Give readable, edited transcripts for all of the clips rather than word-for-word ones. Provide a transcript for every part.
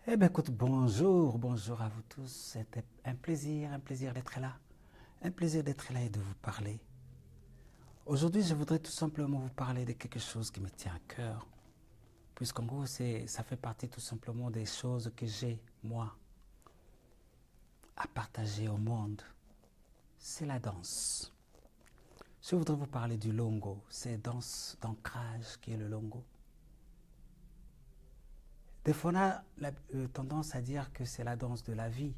Eh bien, écoute, bonjour, bonjour à vous tous. C'était un plaisir d'être là. Un plaisir d'être là et de vous parler. Aujourd'hui, je voudrais tout simplement vous parler de quelque chose qui me tient à cœur. Puisqu'en gros, ça fait partie tout simplement des choses que j'ai, moi, à partager au monde. C'est la danse. Je voudrais vous parler du longo, c'est danse d'ancrage qui est le longo. Des fois, on a tendance à dire que c'est la danse de la vie.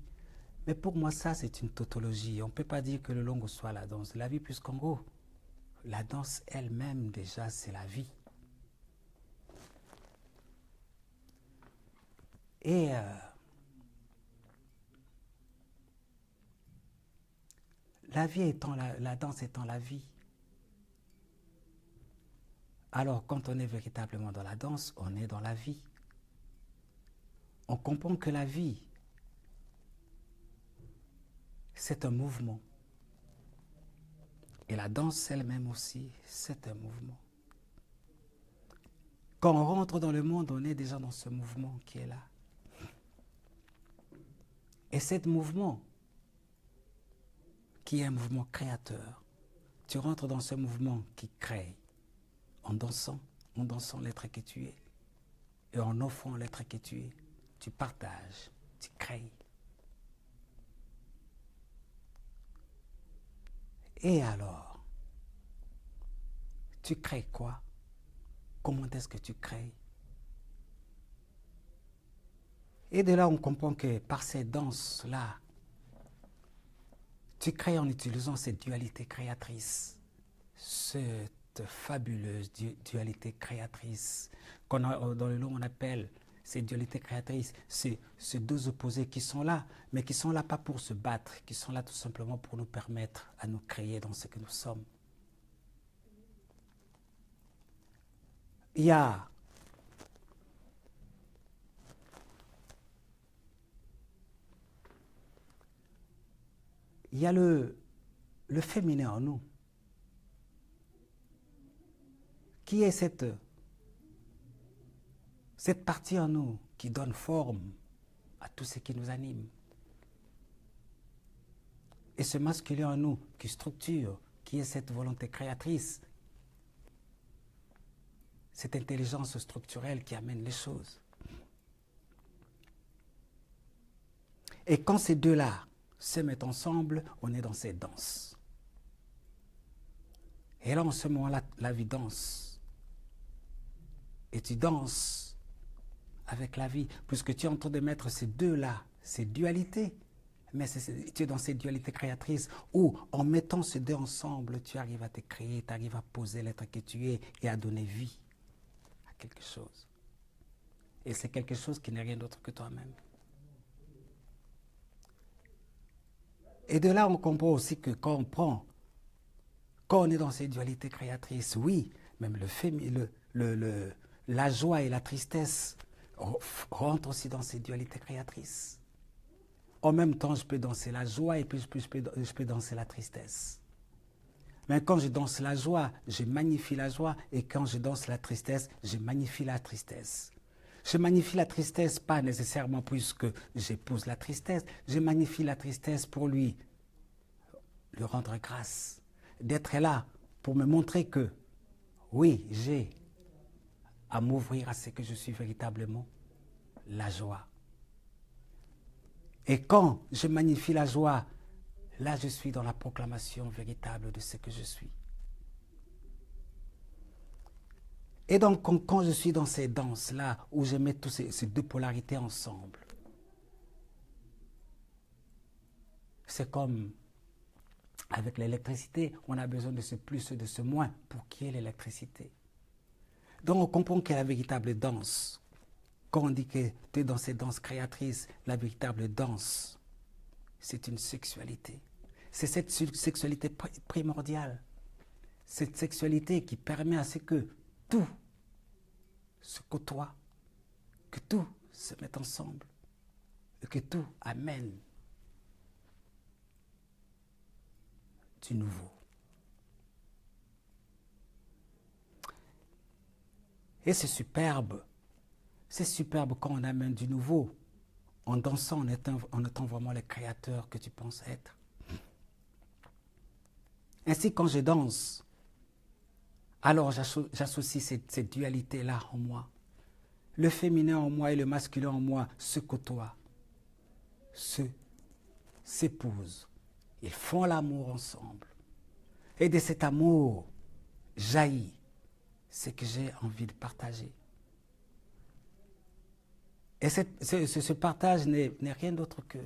Mais pour moi, ça, c'est une tautologie. On ne peut pas dire que le longo soit la danse de la vie, puisqu'en gros, la danse elle-même, déjà, c'est la vie. Et la vie étant la danse étant la vie. Alors, quand on est véritablement dans la danse, on est dans la vie. On comprend que la vie, c'est un mouvement. Et la danse elle-même aussi, c'est un mouvement. Quand on rentre dans le monde, on est déjà dans ce mouvement qui est là. Et ce mouvement, qui est un mouvement créateur, tu rentres dans ce mouvement qui crée, en dansant l'être que tu es. Et en offrant l'être que tu es, tu partages, tu crées. Et alors, tu crées quoi? Comment est-ce que tu crées? Et de là, on comprend que par ces danses-là, tu crées en utilisant cette dualité créatrice, cette fabuleuse dualité créatrice qu'on a dans le long on appelle cette dualité créatrice, ces deux opposés qui sont là, mais qui sont là pas pour se battre, qui sont là tout simplement pour nous permettre à nous créer dans ce que nous sommes. Il y a le féminin en nous, qui est cette partie en nous qui donne forme à tout ce qui nous anime. Et ce masculin en nous qui structure, qui est cette volonté créatrice, cette intelligence structurelle qui amène les choses. Et quand ces deux-là se mettent ensemble, on est dans cette danse. Et là, en ce moment-là, la vie danse. Et tu danses avec la vie, puisque tu es en train de mettre ces deux-là, ces dualités. Mais tu es dans cette dualité créatrice où, en mettant ces deux ensemble, tu arrives à te créer, tu arrives à poser l'être que tu es et à donner vie à quelque chose. Et c'est quelque chose qui n'est rien d'autre que toi-même. Et de là, on comprend aussi que quand on est dans cette dualité créatrice, oui, même la joie et la tristesse rentrent aussi dans cette dualité créatrice. En même temps, je peux danser la joie et puis je peux danser la tristesse. Mais quand je danse la joie, je magnifie la joie. Et quand je danse la tristesse, je magnifie la tristesse. Je magnifie la tristesse pas nécessairement puisque j'épouse la tristesse. Je magnifie la tristesse pour lui rendre grâce. D'être là pour me montrer que, oui, j'ai à m'ouvrir à ce que je suis véritablement, la joie. Et quand je magnifie la joie, là je suis dans la proclamation véritable de ce que je suis. Et donc quand je suis dans ces danses-là, où je mets toutes ces deux polarités ensemble, c'est comme avec l'électricité, on a besoin de ce plus et de ce moins pour qu'il y ait l'électricité. Donc on comprend que la véritable danse, quand on dit que tu es dans cette danse créatrice, la véritable danse, c'est une sexualité. C'est cette sexualité primordiale. Cette sexualité qui permet à ce que tout se côtoie, que tout se mette ensemble et que tout amène du nouveau. Et c'est superbe quand on amène du nouveau, en dansant, en étant vraiment le créateur que tu penses être. Ainsi, quand je danse, alors j'associe cette dualité-là en moi. Le féminin en moi et le masculin en moi se côtoient, s'épousent. Ils font l'amour ensemble. Et de cet amour jaillit ce que j'ai envie de partager. Et ce partage n'est rien d'autre que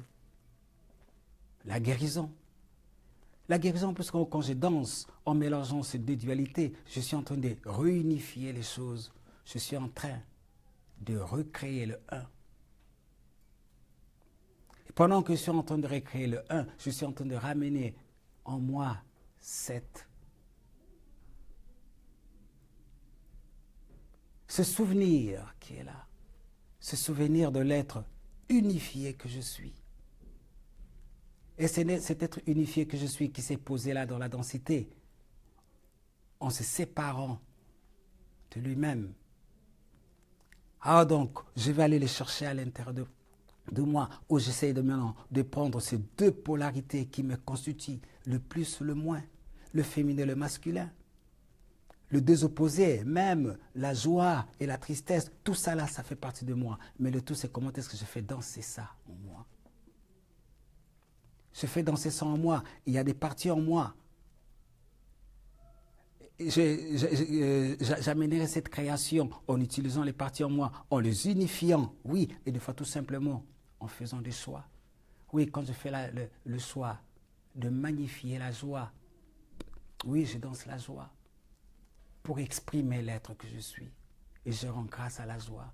la guérison. La guérison, parce que quand je danse, en mélangeant ces deux dualités, je suis en train de réunifier les choses. Je suis en train de recréer le un. Et pendant que je suis en train de recréer le un, je suis en train de ramener en moi ce souvenir qui est là. Ce souvenir de l'être unifié que je suis. Et c'est cet être unifié que je suis qui s'est posé là dans la densité, en se séparant de lui-même. Ah donc, je vais aller le chercher à l'intérieur de moi, où j'essaie maintenant de prendre ces deux polarités qui me constituent, le plus, le moins, le féminin et le masculin. Les deux opposés, même la joie et la tristesse, tout ça là, ça fait partie de moi. Mais le tout, c'est comment est-ce que je fais danser ça en moi. Je fais danser ça en moi. Il y a des parties en moi. J'amènerai cette création en utilisant les parties en moi, en les unifiant, oui, et des fois tout simplement en faisant des choix. Oui, quand je fais le choix de magnifier la joie, oui, je danse la joie pour exprimer l'être que je suis. Et je rends grâce à la joie.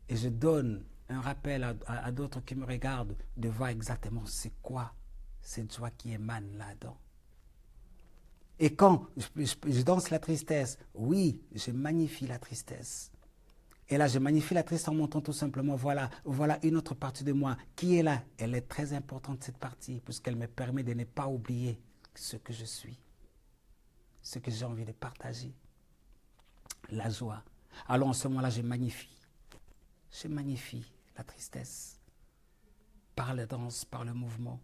Et je donne un rappel à d'autres qui me regardent de voir exactement c'est quoi cette joie qui émane là-dedans. Et quand je danse la tristesse, oui, je magnifie la tristesse. Et là, je magnifie la tristesse en montrant tout simplement, voilà une autre partie de moi qui est là. Elle est très importante, cette partie, puisqu'elle me permet de ne pas oublier ce que je suis, ce que j'ai envie de partager. La joie. Alors en ce moment-là, je magnifie la tristesse par la danse, par le mouvement.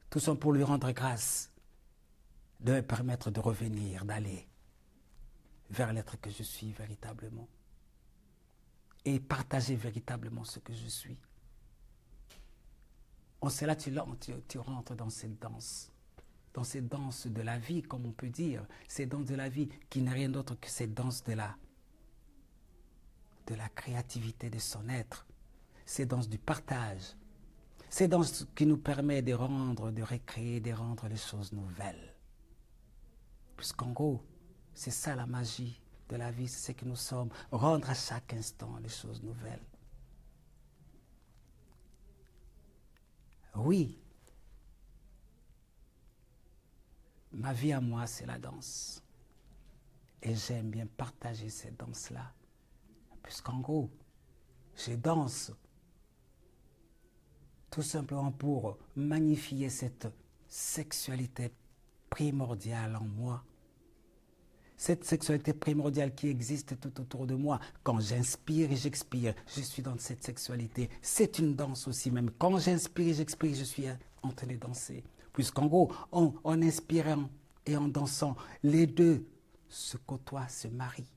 Tout ça pour lui rendre grâce, de me permettre de revenir, d'aller vers l'être que je suis véritablement et partager véritablement ce que je suis. En cela, tu rentres dans cette danse de la vie, comme on peut dire, cette danse de la vie qui n'est rien d'autre que cette danse de la créativité de son être, cette danse du partage, cette danse qui nous permet de recréer, de rendre les choses nouvelles. Puisqu'en gros, c'est ça la magie de la vie, c'est ce que nous sommes, rendre à chaque instant les choses nouvelles. Oui, ma vie à moi, c'est la danse. Et j'aime bien partager cette danse-là. Puisqu'en gros, je danse tout simplement pour magnifier cette sexualité primordiale en moi. Cette sexualité primordiale qui existe tout autour de moi. Quand j'inspire et j'expire, je suis dans cette sexualité. C'est une danse aussi même. Quand j'inspire et j'expire, je suis en train de danser. Puisqu'en gros, en inspirant et en dansant, les deux se côtoient, se marient.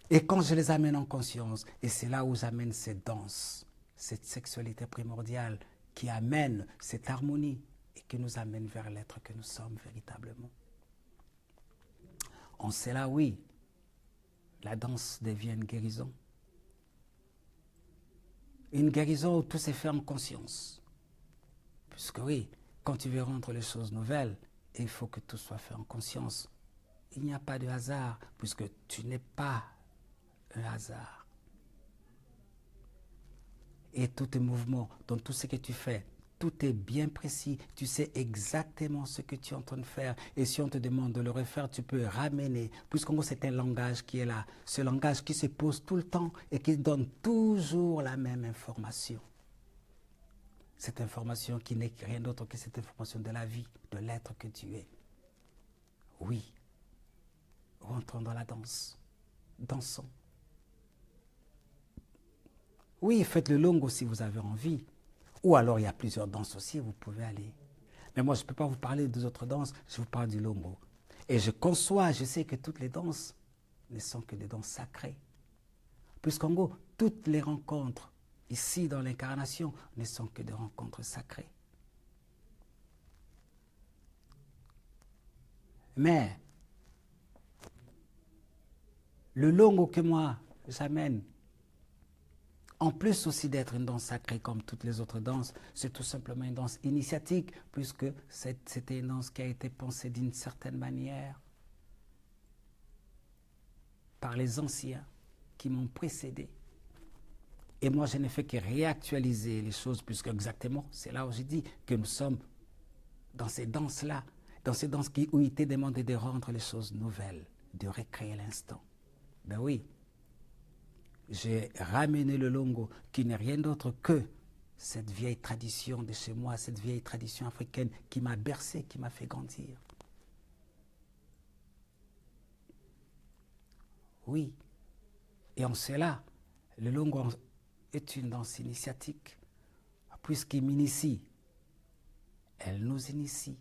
Et quand je les amène en conscience, et c'est là où j'amène cette danse, cette sexualité primordiale qui amène cette harmonie et qui nous amène vers l'être que nous sommes véritablement. En cela, oui, la danse devient une guérison. Une guérison où tout s'est fait en conscience. Puisque oui, quand tu veux rendre les choses nouvelles, il faut que tout soit fait en conscience. Il n'y a pas de hasard, puisque tu n'es pas un hasard. Et tous tes mouvements, dans tout ce que tu fais, tout est bien précis. Tu sais exactement ce que tu es en train de faire. Et si on te demande de le refaire, tu peux ramener. Puisqu'en gros, c'est un langage qui est là. Ce langage qui se pose tout le temps et qui donne toujours la même information. Cette information qui n'est rien d'autre que cette information de la vie, de l'être que tu es. Oui. Rentrons dans la danse. Dansons. Oui, faites le longo si vous avez envie. Ou alors il y a plusieurs danses aussi, vous pouvez aller. Mais moi, je ne peux pas vous parler des autres danses, je vous parle du longo. Et je conçois, je sais que toutes les danses ne sont que des danses sacrées. Puisqu'en gros, toutes les rencontres ici dans l'incarnation ne sont que des rencontres sacrées. Mais le longo que moi j'amène, en plus aussi d'être une danse sacrée comme toutes les autres danses, c'est tout simplement une danse initiatique, puisque c'était une danse qui a été pensée d'une certaine manière par les anciens qui m'ont précédé. Et moi, je n'ai fait que réactualiser les choses, puisque exactement, c'est là où j'ai dit que nous sommes dans ces danses-là, dans ces danses où il était demandé de rendre les choses nouvelles, de recréer l'instant. Ben oui, j'ai ramené le longo, qui n'est rien d'autre que cette vieille tradition de chez moi, cette vieille tradition africaine qui m'a bercé, qui m'a fait grandir. Oui, et en cela, le longo est une danse initiatique, puisqu'il m'initie, elle nous initie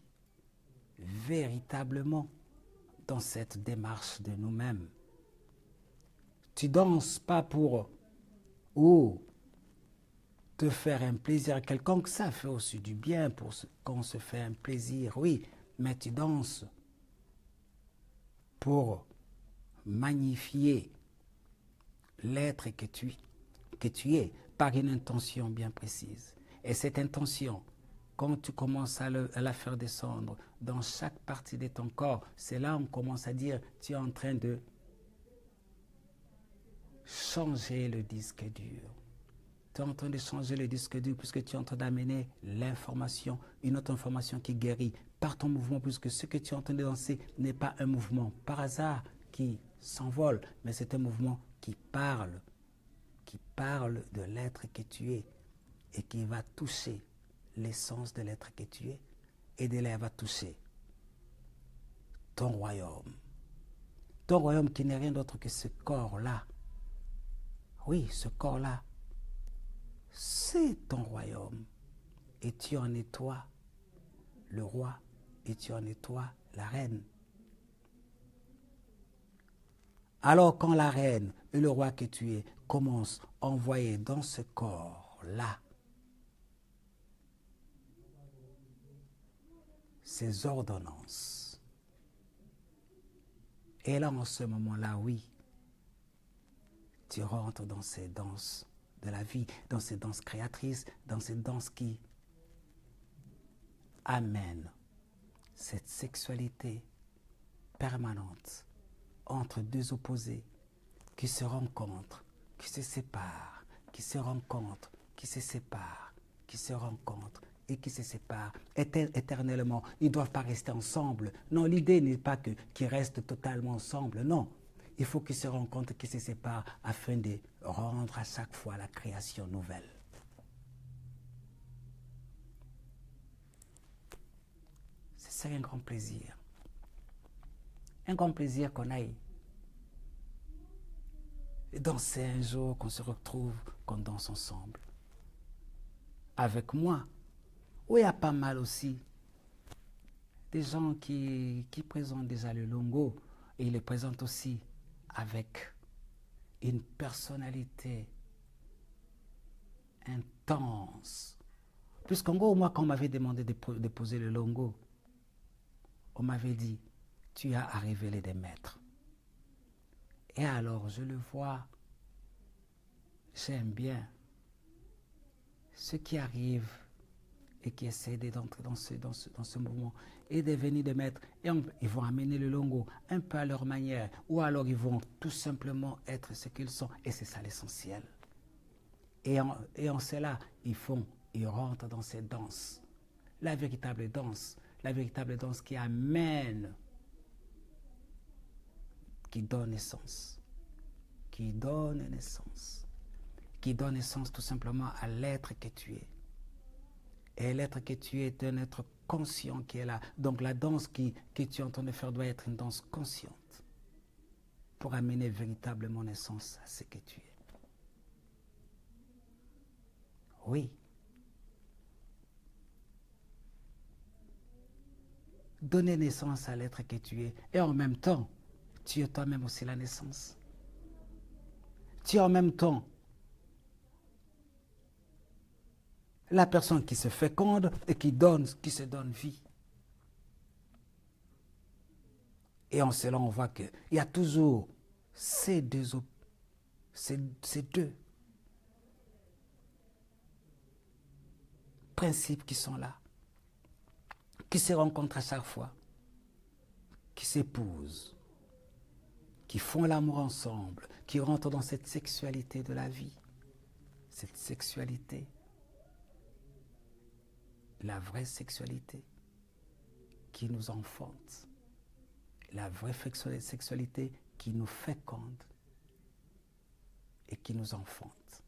véritablement dans cette démarche de nous-mêmes. Tu danses pas pour te faire un plaisir quelconque, ça fait aussi du bien pour quand on se fait un plaisir, oui, mais tu danses pour magnifier l'être que tu es par une intention bien précise. Et cette intention, quand tu commences à la faire descendre dans chaque partie de ton corps, c'est là où on commence à dire, tu es en train de changer le disque dur. Tu es en train de changer le disque dur puisque tu es en train d'amener l'information, une autre information qui guérit par ton mouvement, puisque ce que tu es en train de danser n'est pas un mouvement par hasard qui s'envole, mais c'est un mouvement qui parle de l'être que tu es et qui va toucher l'essence de l'être que tu es, et de là, elle va toucher ton royaume. Ton royaume qui n'est rien d'autre que ce corps-là. Oui, ce corps-là, c'est ton royaume. Et tu en es toi, le roi, et tu en es toi, la reine. Alors quand la reine et le roi que tu es commencent à envoyer dans ce corps-là ces ordonnances, et là en ce moment-là, oui, tu rentres dans ces danses de la vie, dans ces danses créatrices, dans ces danses qui amènent cette sexualité permanente entre deux opposés qui se rencontrent, qui se séparent, qui se rencontrent, qui se séparent, qui se rencontrent et qui se séparent éternellement. Ils ne doivent pas rester ensemble. Non, l'idée n'est pas qu'ils restent totalement ensemble, non. Il faut qu'ils se rencontrent, qu'ils se séparent afin de rendre à chaque fois la création nouvelle. C'est un grand plaisir. Un grand plaisir qu'on aille danser un jour, qu'on se retrouve, qu'on danse ensemble. Avec moi, où il y a pas mal aussi des gens qui présentent déjà le longo, et ils le présentent aussi avec une personnalité intense. Puisqu'en gros, moi, quand on m'avait demandé de poser le longo, on m'avait dit, tu as à révéler des maîtres. Et alors, je le vois, j'aime bien ceux qui arrivent et qui essaient d'entrer dans ce mouvement et de venir de maîtres. Et ils vont amener le longo un peu à leur manière, ou alors ils vont tout simplement être ce qu'ils sont. Et c'est ça l'essentiel. Et en cela, ils rentrent dans cette danse. La véritable danse qui amène, qui donne naissance, qui donne naissance tout simplement à l'être que tu es. Et l'être que tu es est un être conscient qui est là. Donc la danse que tu es en train de faire doit être une danse consciente pour amener véritablement naissance à ce que tu es. Oui. Donner naissance à l'être que tu es. Et en même temps, tu es toi-même aussi la naissance. Tu es en même temps la personne qui se féconde et qui se donne vie. Et en cela, on voit qu'il y a toujours ces deux principes qui sont là, qui se rencontrent à chaque fois, qui s'épousent, qui font l'amour ensemble, qui rentrent dans cette sexualité de la vie, cette sexualité, la vraie sexualité qui nous enfante, la vraie sexualité qui nous féconde et qui nous enfante.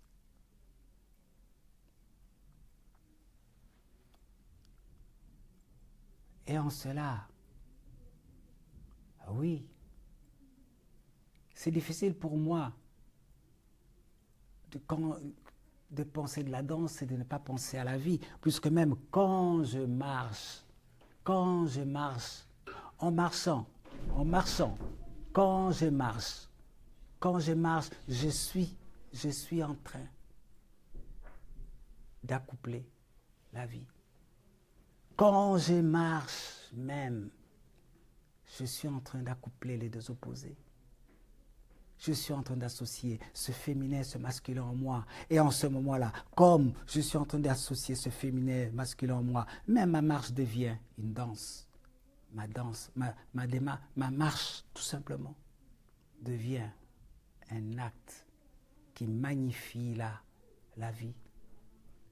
Et en cela, oui, c'est difficile pour moi de penser de la danse et de ne pas penser à la vie, puisque même quand je marche, en marchant, quand je marche, je suis en train d'accoupler la vie. Quand je marche même, je suis en train d'accoupler les deux opposés. Je suis en train d'associer ce féminin et ce masculin en moi. Et en ce moment-là, comme je suis en train d'associer ce féminin et masculin en moi, même ma marche devient une danse. Ma marche, tout simplement, devient un acte qui magnifie la vie,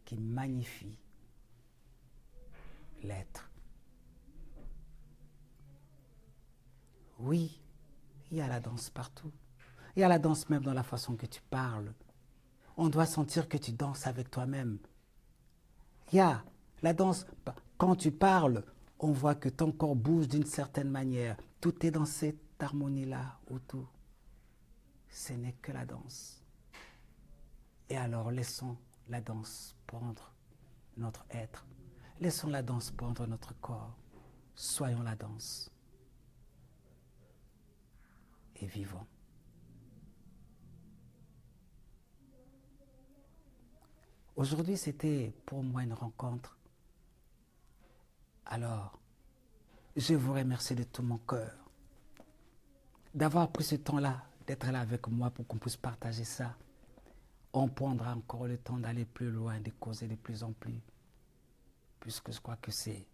qui magnifie l'être. Oui, il y a la danse partout. Il y a la danse même dans la façon que tu parles. On doit sentir que tu danses avec toi-même. Il y a la danse, quand tu parles, on voit que ton corps bouge d'une certaine manière. Tout est dans cette harmonie-là autour. Ce n'est que la danse. Et alors laissons la danse prendre notre être. Laissons la danse prendre notre corps. Soyons la danse. Et vivons. Aujourd'hui, c'était pour moi une rencontre. Alors, je vous remercie de tout mon cœur d'avoir pris ce temps-là, d'être là avec moi pour qu'on puisse partager ça. On prendra encore le temps d'aller plus loin, de causer de plus en plus, puisque je crois que c'est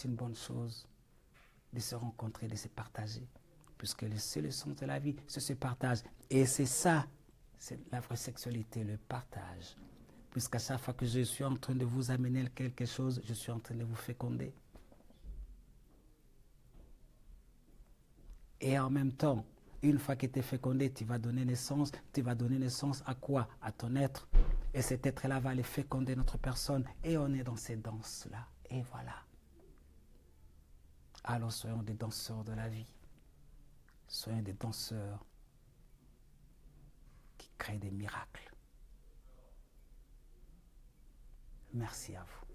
une bonne chose de se rencontrer, de se partager, puisque c'est le sens de la vie, c'est ce partage. Et c'est ça, c'est la vraie sexualité, le partage. Puisqu'à chaque fois que je suis en train de vous amener quelque chose, je suis en train de vous féconder. Et en même temps, une fois que tu es fécondé, tu vas donner naissance. Tu vas donner naissance à quoi? À ton être. Et cet être-là va aller féconder notre personne. Et on est dans ces danses-là. Et voilà. Alors soyons des danseurs de la vie. Soyons des danseurs qui créent des miracles. Merci à vous.